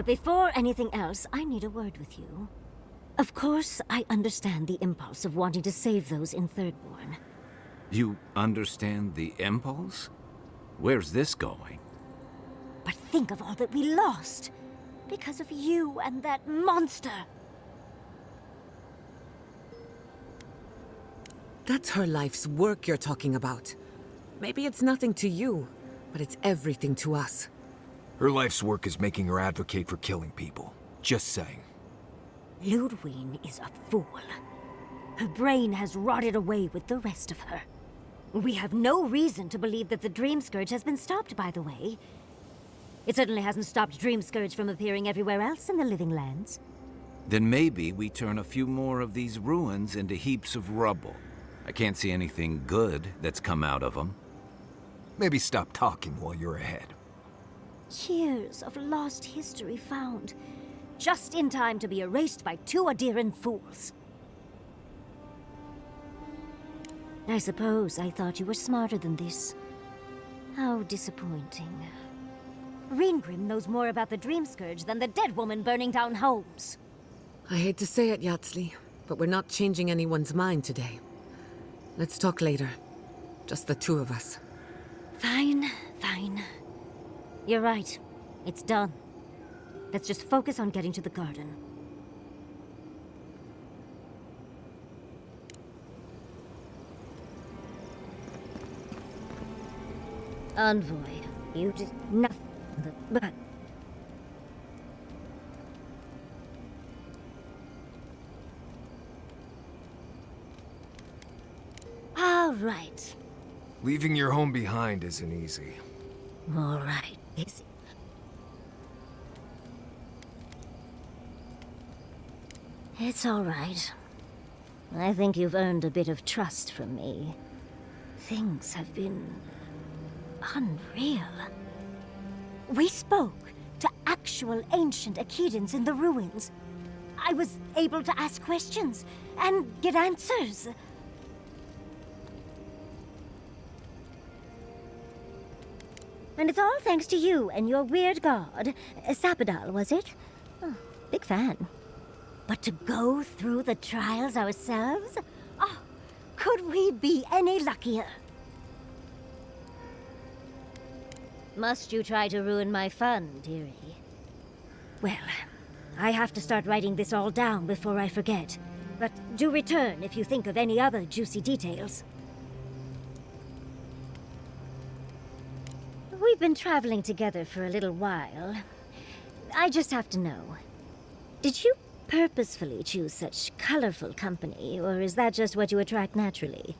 But before anything else, I need a word with you. Of course, I understand the impulse of wanting to save those in Thirdborn. You understand the impulse? Where's this going? But think of all that we lost! Because of you and that monster! That's her life's work you're talking about. Maybe it's nothing to you, but it's everything to us. Her life's work is making her advocate for killing people. Just saying. Ludwig is a fool. Her brain has rotted away with the rest of her. We have no reason to believe that the Dream Scourge has been stopped, by the way. It certainly hasn't stopped Dream Scourge from appearing everywhere else in the Living Lands. Then maybe we turn a few more of these ruins into heaps of rubble. I can't see anything good that's come out of them. Maybe stop talking while you're ahead. Years of lost history found, just in time to be erased by two Adiran fools. I suppose I thought you were smarter than this. How disappointing. Reengrim knows more about the Dream Scourge than the dead woman burning down homes. I hate to say it, Yatsli, but we're not changing anyone's mind today. Let's talk later. Just the two of us. Fine, fine. You're right. It's done. Let's just focus on getting to the garden. Envoy, you did nothing but... All right. Leaving your home behind isn't easy. All right. It's all right. I think you've earned a bit of trust from me. Things have been... unreal. We spoke to actual ancient Akedans in the ruins. I was able to ask questions and get answers. And it's all thanks to you and your weird god. Sapodal, was it? Oh, big fan. But to go through the trials ourselves? Oh, could we be any luckier? Must you try to ruin my fun, dearie? Well, I have to start writing this all down before I forget. But do return if you think of any other juicy details. We've been traveling together for a little while. I just have to know. Did you purposefully choose such colorful company, or is that just what you attract naturally?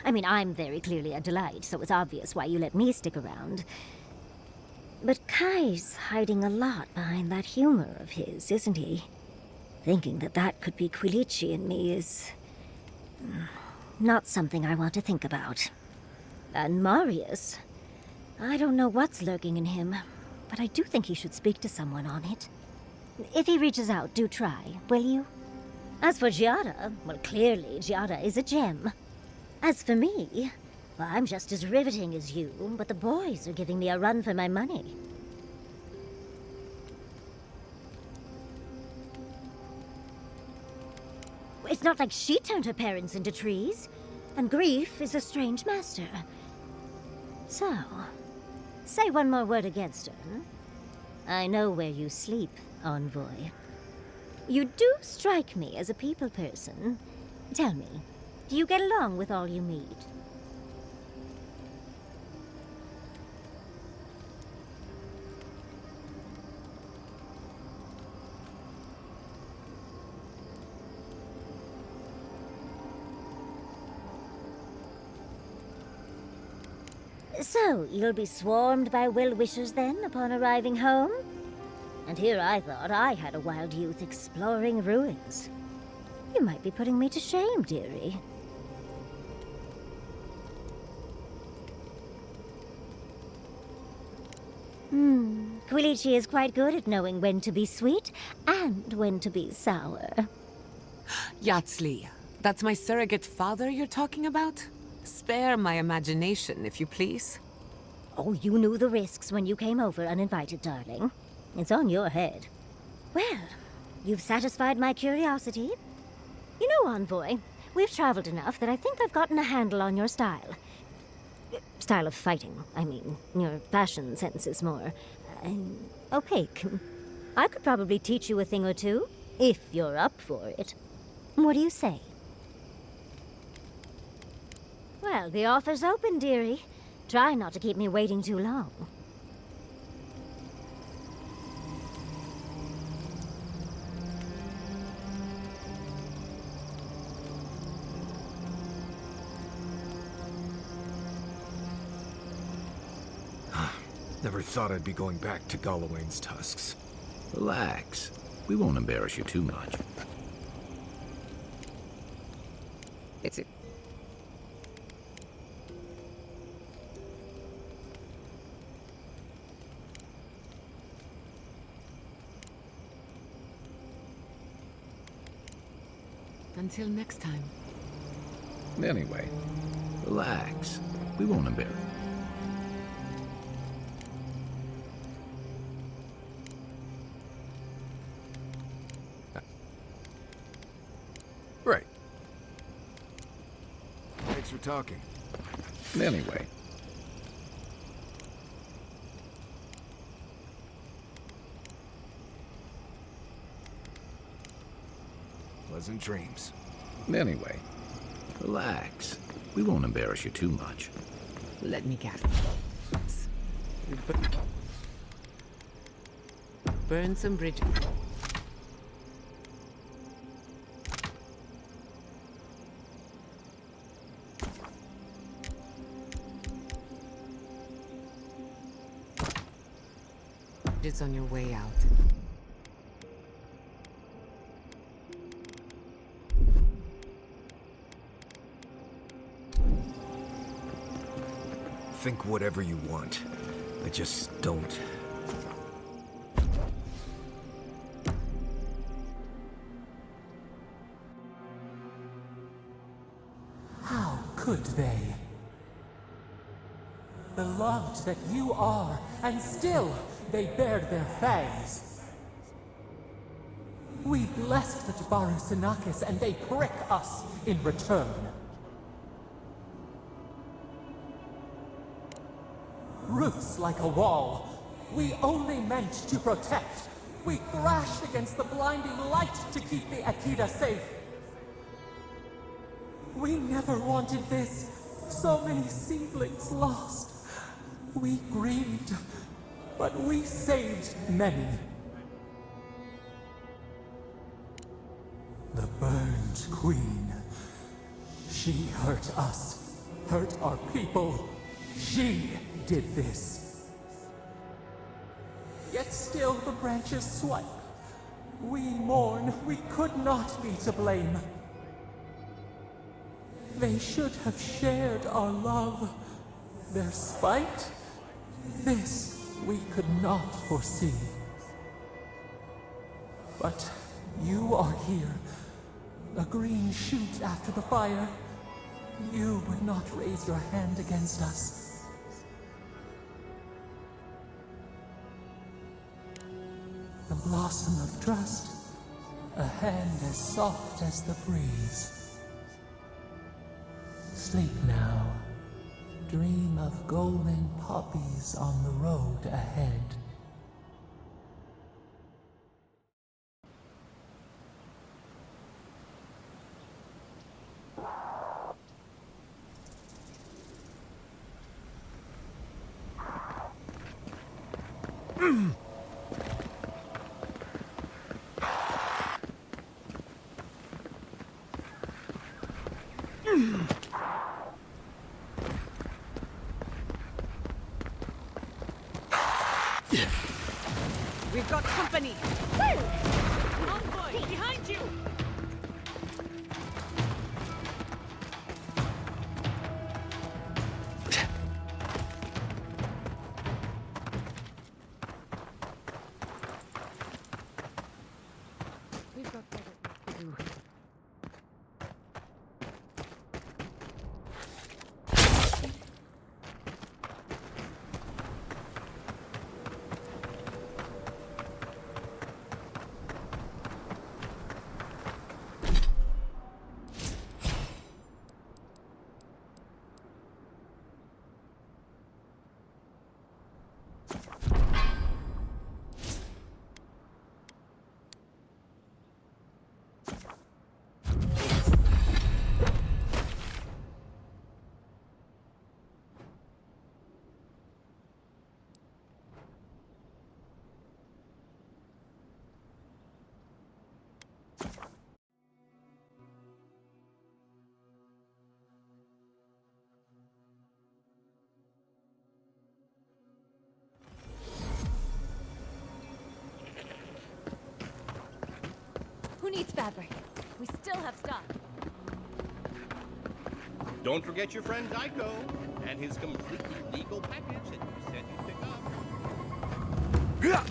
I mean, I'm very clearly a delight, so it's obvious why you let me stick around. But Kai's hiding a lot behind that humor of his, isn't he? Thinking that that could be Quilici in me is... not something I want to think about. And Marius... I don't know what's lurking in him, but I do think he should speak to someone on it. If he reaches out, do try, will you? As for Giada, well, clearly Giada is a gem. As for me, well, I'm just as riveting as you, but the boys are giving me a run for my money. It's not like she turned her parents into trees, and grief is a strange master. So, say one more word against her. I know where you sleep, Envoy. You do strike me as a people person. Tell me, do you get along with all you meet? So, you'll be swarmed by well-wishers then, upon arriving home? And here I thought I had a wild youth exploring ruins. You might be putting me to shame, dearie. Quilici is quite good at knowing when to be sweet and when to be sour. Yatsli, that's my surrogate father you're talking about? Spare my imagination, if you please. Oh, you knew the risks when you came over uninvited, darling. It's on your head. Well, you've satisfied my curiosity. You know, Envoy, we've traveled enough that I think I've gotten a handle on your style. Style of fighting, I mean. Your fashion sense is more opaque. I could probably teach you a thing or two, if you're up for it. What do you say? Well, the offer's open, dearie. Try not to keep me waiting too long. Never thought I'd be going back to Gallowayne's tusks. Relax. We won't embarrass you too much. It's it. Until next time. Anyway, relax. We won't embarrass. Right. Thanks for talking. Anyway. Pleasant dreams. Anyway, relax. We won't embarrass you too much. Let me guess. Burn some bridges. It's on your way out. Think whatever you want. I just don't. How could they? Beloved that you are, and still they bared their fangs. We blessed the Jabaru Sinakis, and they prick us in return. Roots like a wall, we only meant to protect. We thrashed against the blinding light to keep the Akita safe. We never wanted this. So many seedlings lost. We grieved, but we saved many. The burned queen. She hurt us, hurt our people. She did this. Yet still the branches swipe. We mourn, we could not be to blame. They should have shared our love. Their spite? This we could not foresee. But you are here, a green shoot after the fire. You would not raise your hand against us. The blossom of trust, a hand as soft as the breeze. Sleep now. Dream of golden poppies on the road ahead. We've got company! Envoy, behind you! We've got better to do. Who needs fabric? We still have stock. Don't forget your friend Dyko and his completely legal package that you said you'd pick up. Yeah.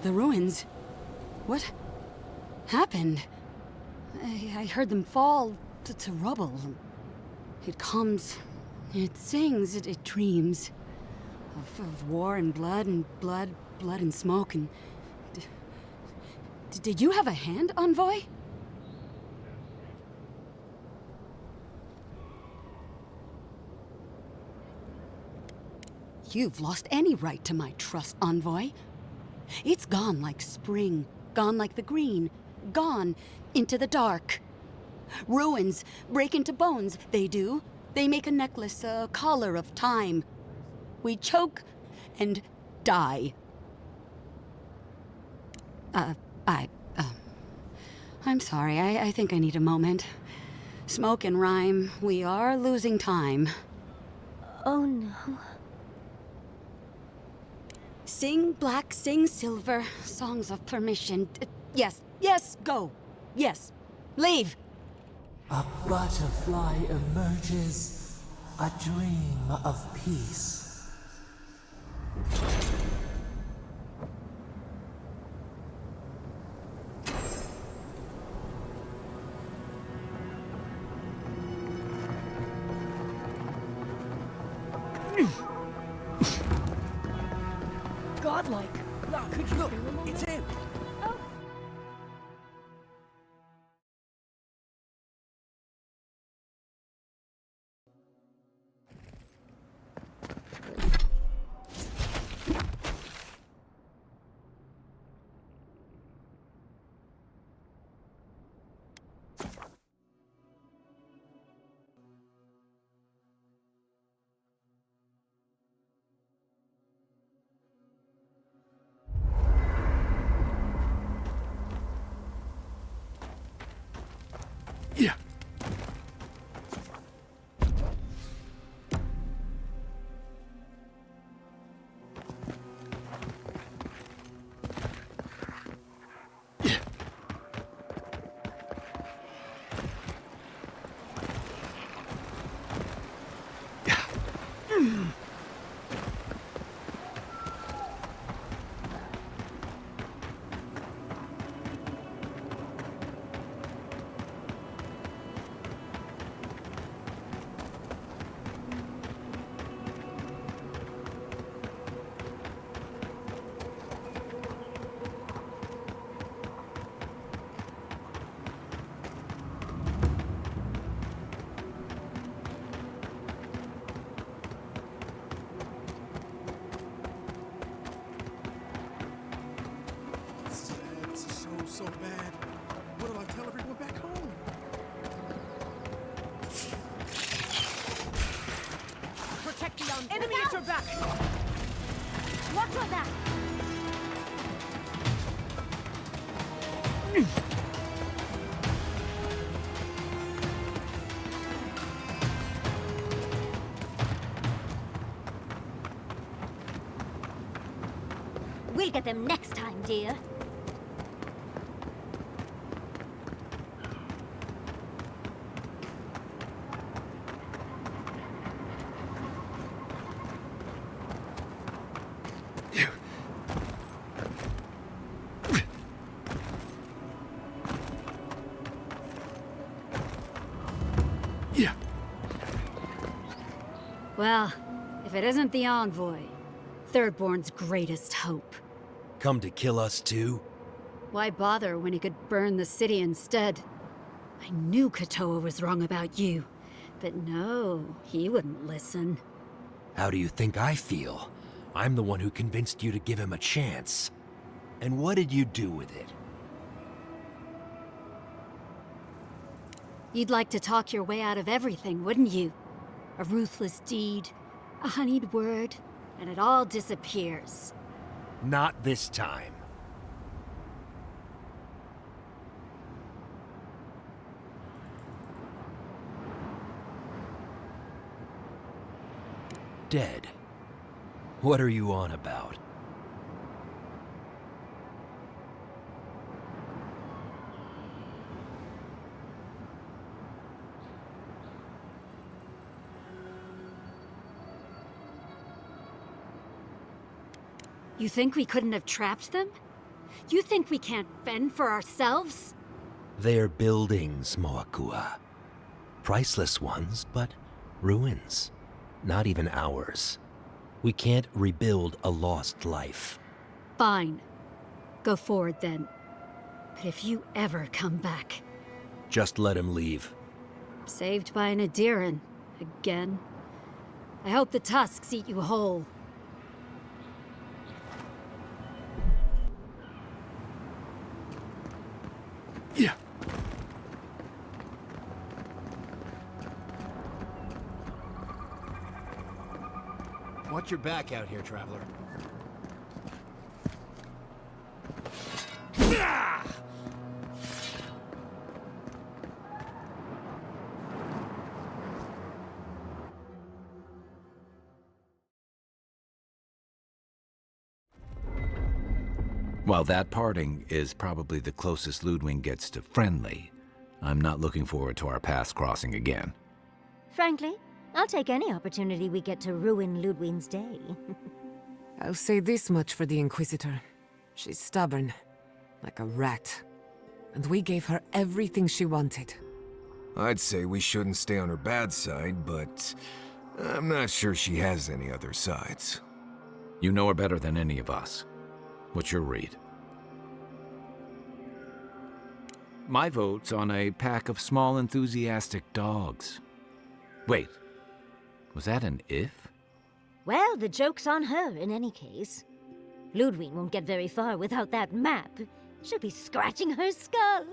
The ruins? What happened? I heard them fall to rubble. It comes, it sings, it dreams. Of war and blood and smoke and... Did you have a hand, Envoy? You've lost any right to my trust, Envoy. It's gone like spring, gone like the green, gone into the dark. Ruins break into bones, they do. They make a necklace, a collar of time. We choke and die. I'm sorry, I think I need a moment. Smoke and rhyme, we are losing time. Oh no. Sing black, sing silver, songs of permission. Yes, go. Yes, leave. A butterfly emerges, a dream of peace. Godlike. Could you Look, feel him? it's him. Yeah. So bad. What do I tell everyone back home? Protect the enemy at your back. Watch your back. We'll get them next time, dear. Yeah. Well, if it isn't the Envoy, Thirdborn's greatest hope. Come to kill us too? Why bother when he could burn the city instead? I knew Katoa was wrong about you, but no, he wouldn't listen. How do you think I feel? I'm the one who convinced you to give him a chance. And what did you do with it? You'd like to talk your way out of everything, wouldn't you? A ruthless deed, a honeyed word, and it all disappears. Not this time. Dead. What are you on about? You think we couldn't have trapped them? You think we can't fend for ourselves? They're buildings, Moakua. Priceless ones, but ruins. Not even ours. We can't rebuild a lost life. Fine. Go forward then. But if you ever come back... Just let him leave. Saved by an Adiran. Again. I hope the tusks eat you whole. Yeah. Watch your back out here, traveler. While that parting is probably the closest Ludwig gets to friendly, I'm not looking forward to our paths crossing again. Frankly, I'll take any opportunity we get to ruin Ludwig's day. I'll say this much for the Inquisitor. She's stubborn, like a rat. And we gave her everything she wanted. I'd say we shouldn't stay on her bad side, but I'm not sure she has any other sides. You know her better than any of us. What's your read? My vote's on a pack of small, enthusiastic dogs. Wait, was that an if? Well, the joke's on her in any case. Ludwig won't get very far without that map. She'll be scratching her skull.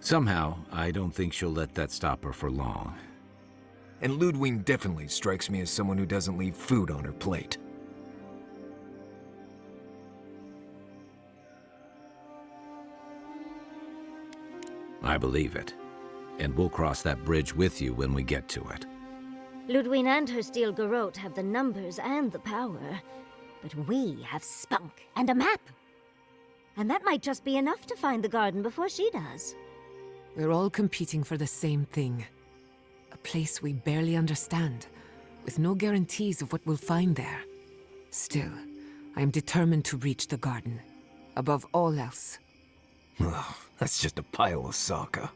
Somehow, I don't think she'll let that stop her for long. And Ludwig definitely strikes me as someone who doesn't leave food on her plate. I believe it. And we'll cross that bridge with you when we get to it. Ludwig and her steel garrote have the numbers and the power. But we have spunk and a map. And that might just be enough to find the garden before she does. We're all competing for the same thing. A place we barely understand, with no guarantees of what we'll find there. Still, I am determined to reach the garden, above all else. Ugh, that's just a pile of Sokka.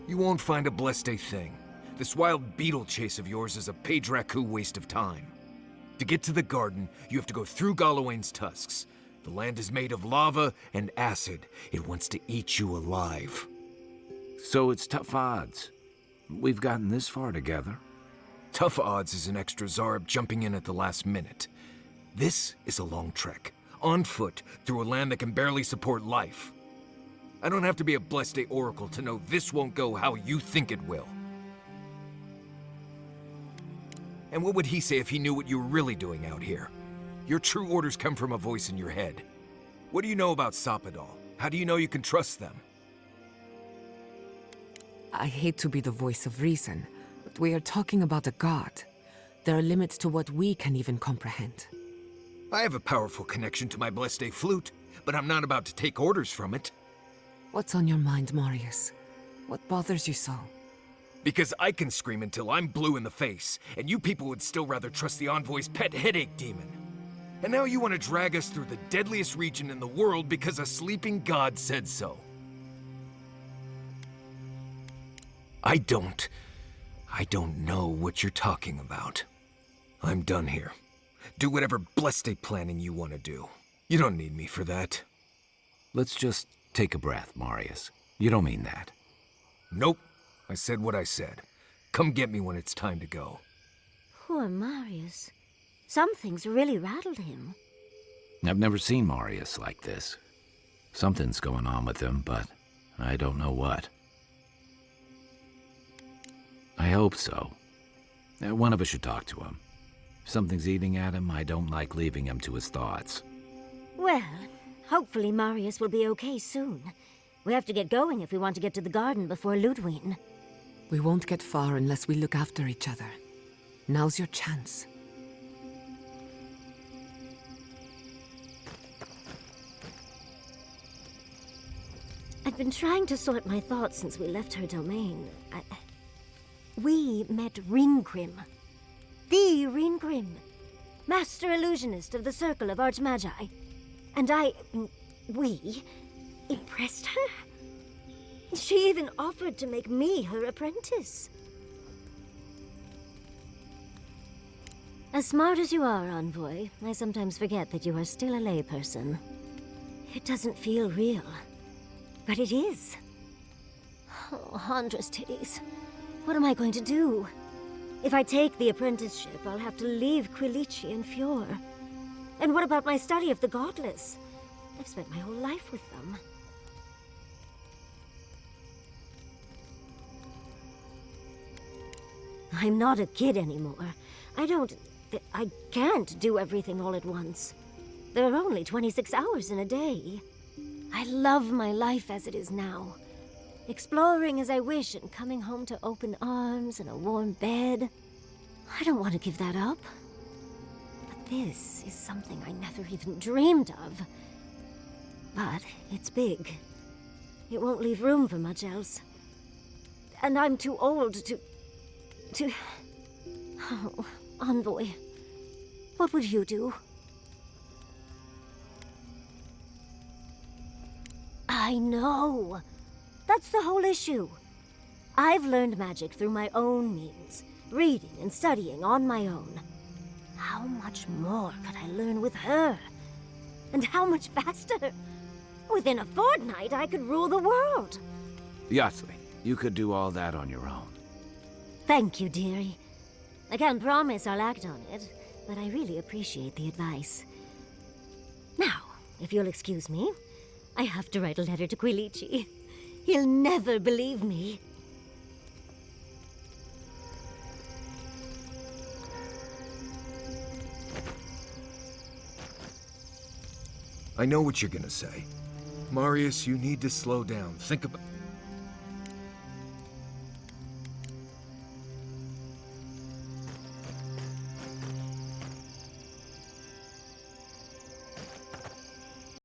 You won't find a blessed thing. This wild beetle chase of yours is a Padraku waste of time. To get to the garden, you have to go through Galawain's tusks. The land is made of lava and acid. It wants to eat you alive. So it's tough odds. We've gotten this far together. Tough odds is an extra Zarb jumping in at the last minute. This is a long trek, on foot, through a land that can barely support life. I don't have to be a Blessed Oracle to know this won't go how you think it will. And what would he say if he knew what you were really doing out here? Your true orders come from a voice in your head. What do you know about Sapadal? How do you know you can trust them? I hate to be the voice of reason, but we are talking about a god. There are limits to what we can even comprehend. I have a powerful connection to my Blessed flute, but I'm not about to take orders from it. What's on your mind, Marius? What bothers you so? Because I can scream until I'm blue in the face, and you people would still rather trust the Envoy's pet headache demon. And now you want to drag us through the deadliest region in the world because a sleeping god said so. I don't know what you're talking about. I'm done here. Do whatever Blessed planning you want to do. You don't need me for that. Let's just take a breath, Marius. You don't mean that. Nope. I said what I said. Come get me when it's time to go. Poor Marius. Something's really rattled him. I've never seen Marius like this. Something's going on with him, but I don't know what. I hope so. One of us should talk to him. If something's eating at him, I don't like leaving him to his thoughts. Well, hopefully Marius will be okay soon. We have to get going if we want to get to the garden before Ludwig. We won't get far unless we look after each other. Now's your chance. I've been trying to sort my thoughts since we left her domain. We met Ringrim. The Ringrim. Master illusionist of the Circle of Archmagi. And we impressed her? She even offered to make me her apprentice. As smart as you are, Envoy, I sometimes forget that you are still a layperson. It doesn't feel real. But it is. Oh, Handra's titties. What am I going to do? If I take the apprenticeship, I'll have to leave Quilici and Fjord. And what about my study of the Godless? I've spent my whole life with them. I'm not a kid anymore. I can't do everything all at once. There are only 26 hours in a day. I love my life as it is now. Exploring as I wish and coming home to open arms and a warm bed. I don't want to give that up. But this is something I never even dreamed of. But it's big. It won't leave room for much else. And I'm too old to... Oh, Envoy. What would you do? I know. That's the whole issue. I've learned magic through my own means, reading and studying on my own. How much more could I learn with her? And how much faster? Within a fortnight, I could rule the world. Yatsui, you could do all that on your own. Thank you, dearie. I can't promise I'll act on it, but I really appreciate the advice. Now, if you'll excuse me, I have to write a letter to Quilici. He'll never believe me. I know what you're gonna say. Marius, you need to slow down. Think about...